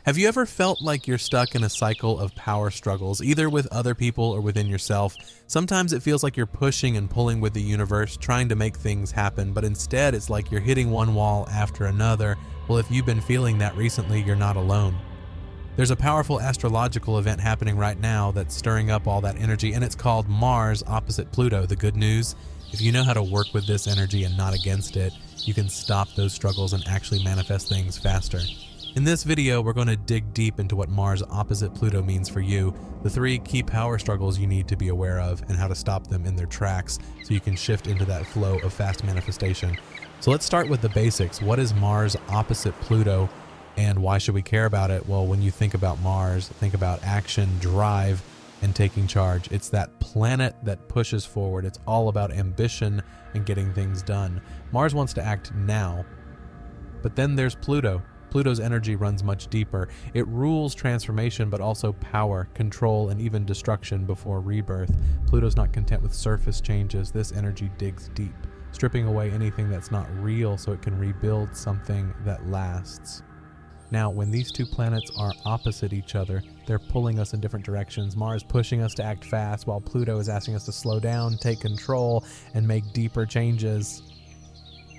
Have you ever felt like you're stuck in a cycle of power struggles, either with other people or within yourself? Sometimes it feels like you're pushing and pulling with the universe, trying to make things happen, but instead it's like you're hitting one wall after another. Well, if you've been feeling that recently, you're not alone. There's a powerful astrological event happening right now that's stirring up all that energy, and it's called Mars opposite Pluto. The good news, if you know how to work with this energy and not against it, you can stop those struggles and actually manifest things faster. In this video, we're going to dig deep into what Mars opposite Pluto means for you, the 3 key power struggles you need to be aware of, and how to stop them in their tracks so you can shift into that flow of fast manifestation. So let's start with the basics. What is Mars opposite Pluto, and why should we care about it? Well, when you think about Mars, think about action, drive, and taking charge. It's that planet that pushes forward. It's all about ambition and getting things done. Mars wants to act now, but then there's Pluto. Pluto's energy runs much deeper. It rules transformation, but also power, control, and even destruction before rebirth. Pluto's not content with surface changes. This energy digs deep, stripping away anything that's not real so it can rebuild something that lasts. Now, when these 2 planets are opposite each other, they're pulling us in different directions. Mars pushing us to act fast, while Pluto is asking us to slow down, take control, and make deeper changes.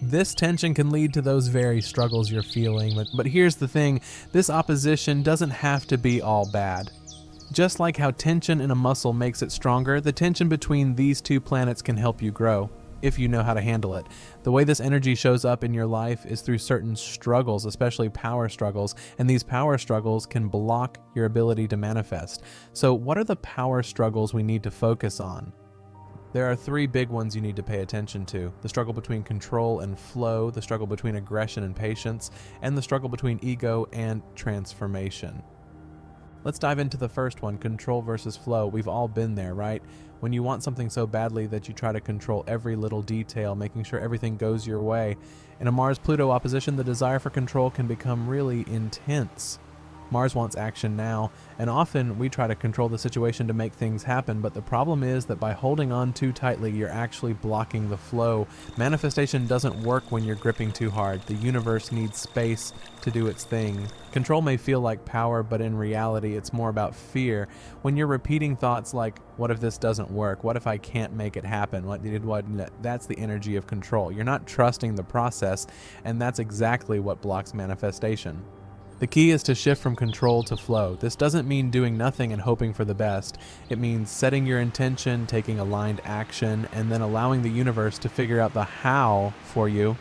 This tension can lead to those very struggles you're feeling, but here's the thing, this opposition doesn't have to be all bad. Just like how tension in a muscle makes it stronger, the tension between these 2 planets can help you grow, if you know how to handle it. The way this energy shows up in your life is through certain struggles, especially power struggles, and these power struggles can block your ability to manifest. So what are the power struggles we need to focus on? There are 3 big ones you need to pay attention to: the struggle between control and flow, the struggle between aggression and patience, and the struggle between ego and transformation. Let's dive into the first one, control versus flow. We've all been there, right? When you want something so badly that you try to control every little detail, making sure everything goes your way. In a Mars-Pluto opposition, the desire for control can become really intense. Mars wants action now, and often we try to control the situation to make things happen, but the problem is that by holding on too tightly, you're actually blocking the flow. Manifestation doesn't work when you're gripping too hard. The universe needs space to do its thing. Control may feel like power, but in reality, it's more about fear. When you're repeating thoughts like, what if this doesn't work? What if I can't make it happen? That's the energy of control. You're not trusting the process, and that's exactly what blocks manifestation. The key is to shift from control to flow. This doesn't mean doing nothing and hoping for the best. It means setting your intention, taking aligned action, and then allowing the universe to figure out the how for you.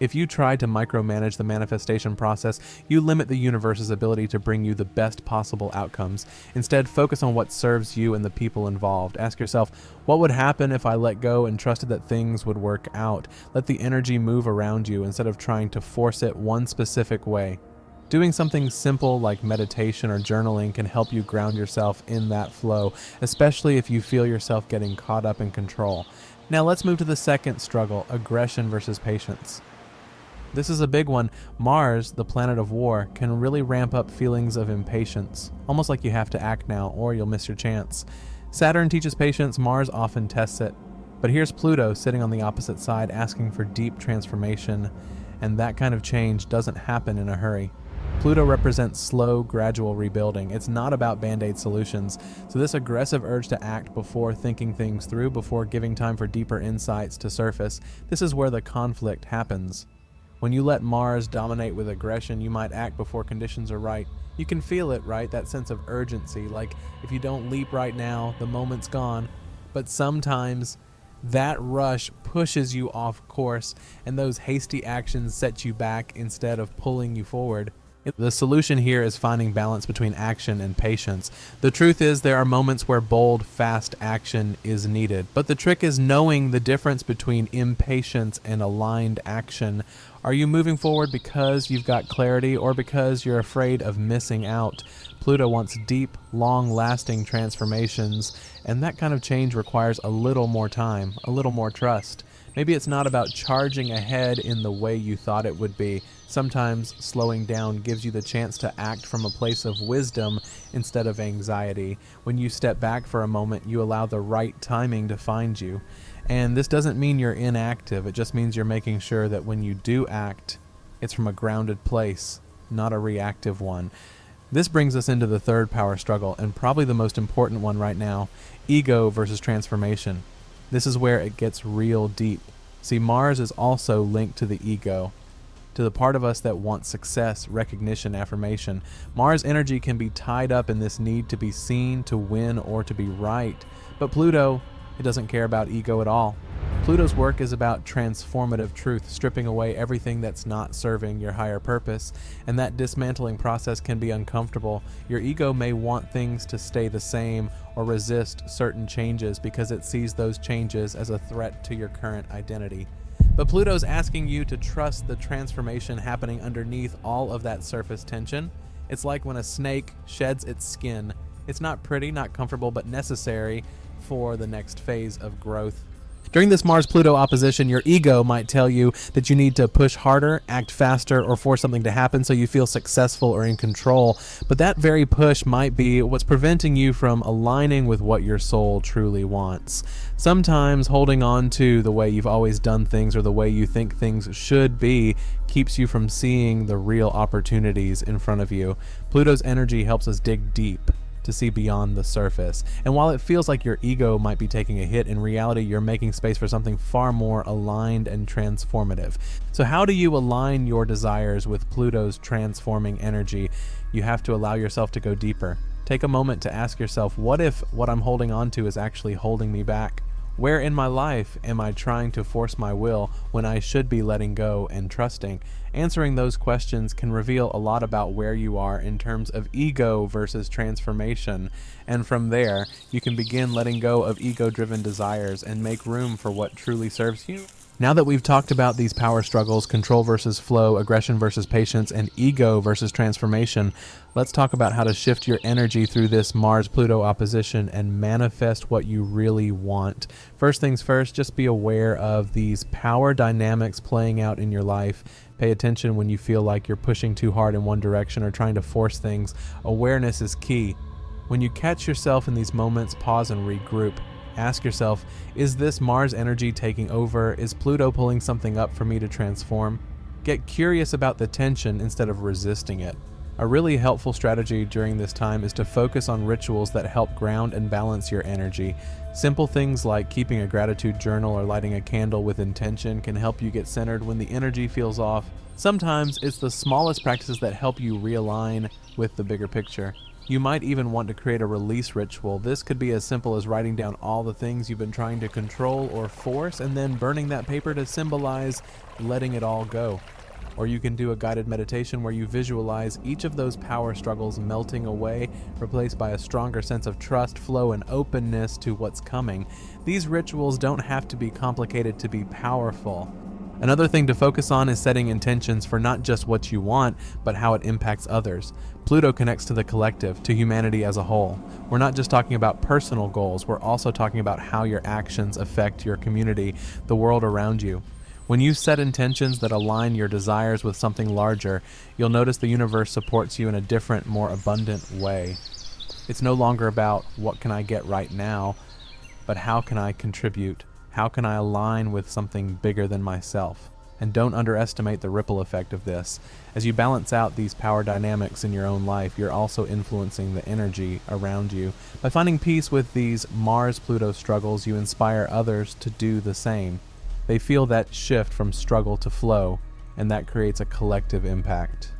If you try to micromanage the manifestation process, you limit the universe's ability to bring you the best possible outcomes. Instead, focus on what serves you and the people involved. Ask yourself, what would happen if I let go and trusted that things would work out? Let the energy move around you instead of trying to force it one specific way. Doing something simple like meditation or journaling can help you ground yourself in that flow, especially if you feel yourself getting caught up in control. Now let's move to the second struggle, aggression versus patience. This is a big one. Mars, the planet of war, can really ramp up feelings of impatience, almost like you have to act now or you'll miss your chance. Saturn teaches patience, Mars often tests it. But here's Pluto sitting on the opposite side asking for deep transformation, and that kind of change doesn't happen in a hurry. Pluto represents slow, gradual rebuilding. It's not about band-aid solutions. So this aggressive urge to act before thinking things through, before giving time for deeper insights to surface, this is where the conflict happens. When you let Mars dominate with aggression, you might act before conditions are right. You can feel it, right? That sense of urgency, like if you don't leap right now, the moment's gone. But sometimes that rush pushes you off course, and those hasty actions set you back instead of pulling you forward. The solution here is finding balance between action and patience. The truth is there are moments where bold, fast action is needed, but the trick is knowing the difference between impatience and aligned action. Are you moving forward because you've got clarity or because you're afraid of missing out? Pluto wants deep, long-lasting transformations, and that kind of change requires a little more time, a little more trust. Maybe it's not about charging ahead in the way you thought it would be. Sometimes slowing down gives you the chance to act from a place of wisdom instead of anxiety. When you step back for a moment, you allow the right timing to find you. And this doesn't mean you're inactive. It just means you're making sure that when you do act, it's from a grounded place. not a reactive one. This brings us into the third power struggle, and probably the most important one right now, ego versus transformation. This is where it gets real deep. See, Mars is also linked to the ego, to the part of us that wants success, recognition, affirmation. Mars energy can be tied up in this need to be seen, to win, or to be right. But Pluto, it doesn't care about ego at all. Pluto's work is about transformative truth, stripping away everything that's not serving your higher purpose, and that dismantling process can be uncomfortable. Your ego may want things to stay the same or resist certain changes because it sees those changes as a threat to your current identity. But Pluto's asking you to trust the transformation happening underneath all of that surface tension. It's like when a snake sheds its skin. It's not pretty, not comfortable, but necessary for the next phase of growth. During this Mars-Pluto opposition, your ego might tell you that you need to push harder, act faster, or force something to happen so you feel successful or in control. But that very push might be what's preventing you from aligning with what your soul truly wants. Sometimes holding on to the way you've always done things or the way you think things should be keeps you from seeing the real opportunities in front of you. Pluto's energy helps us dig deep to see beyond the surface. And while it feels like your ego might be taking a hit, in reality, you're making space for something far more aligned and transformative. So how do you align your desires with Pluto's transforming energy? You have to allow yourself to go deeper. Take a moment to ask yourself, what if what I'm holding on to is actually holding me back? Where in my life am I trying to force my will when I should be letting go and trusting? Answering those questions can reveal a lot about where you are in terms of ego versus transformation. And from there, you can begin letting go of ego-driven desires and make room for what truly serves you. Now that we've talked about these power struggles, control versus flow, aggression versus patience, and ego versus transformation, let's talk about how to shift your energy through this Mars-Pluto opposition and manifest what you really want. First things first, just be aware of these power dynamics playing out in your life. Pay attention when you feel like you're pushing too hard in one direction or trying to force things. Awareness is key. When you catch yourself in these moments, pause and regroup. Ask yourself, is this Mars energy taking over? Is Pluto pulling something up for me to transform? Get curious about the tension instead of resisting it. A really helpful strategy during this time is to focus on rituals that help ground and balance your energy. Simple things like keeping a gratitude journal or lighting a candle with intention can help you get centered when the energy feels off. Sometimes it's the smallest practices that help you realign with the bigger picture. You might even want to create a release ritual. This could be as simple as writing down all the things you've been trying to control or force and then burning that paper to symbolize letting it all go. Or you can do a guided meditation where you visualize each of those power struggles melting away, replaced by a stronger sense of trust, flow, and openness to what's coming. These rituals don't have to be complicated to be powerful. Another thing to focus on is setting intentions for not just what you want, but how it impacts others. Pluto connects to the collective, to humanity as a whole. We're not just talking about personal goals, we're also talking about how your actions affect your community, the world around you. When you set intentions that align your desires with something larger, you'll notice the universe supports you in a different, more abundant way. It's no longer about what can I get right now, but how can I contribute? How can I align with something bigger than myself? And don't underestimate the ripple effect of this. As you balance out these power dynamics in your own life, you're also influencing the energy around you. By finding peace with these Mars-Pluto struggles, you inspire others to do the same. They feel that shift from struggle to flow, and that creates a collective impact.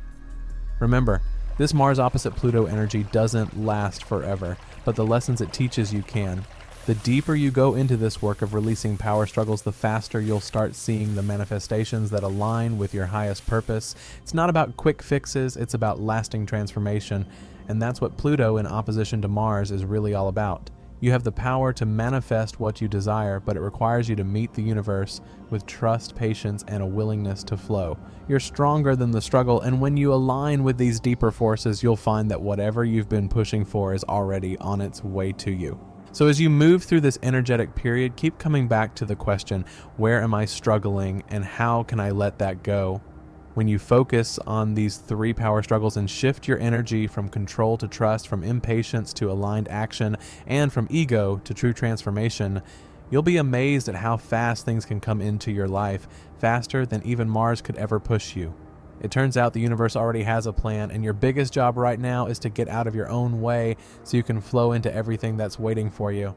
Remember, this Mars opposite Pluto energy doesn't last forever, but the lessons it teaches you can. The deeper you go into this work of releasing power struggles, the faster you'll start seeing the manifestations that align with your highest purpose. It's not about quick fixes, it's about lasting transformation, and that's what Pluto in opposition to Mars is really all about. You have the power to manifest what you desire, but it requires you to meet the universe with trust, patience, and a willingness to flow. You're stronger than the struggle, and when you align with these deeper forces, you'll find that whatever you've been pushing for is already on its way to you. So as you move through this energetic period, keep coming back to the question, where am I struggling and how can I let that go? When you focus on these three power struggles and shift your energy from control to trust, from impatience to aligned action, and from ego to true transformation, you'll be amazed at how fast things can come into your life, faster than even Mars could ever push you. It turns out the universe already has a plan, and your biggest job right now is to get out of your own way so you can flow into everything that's waiting for you.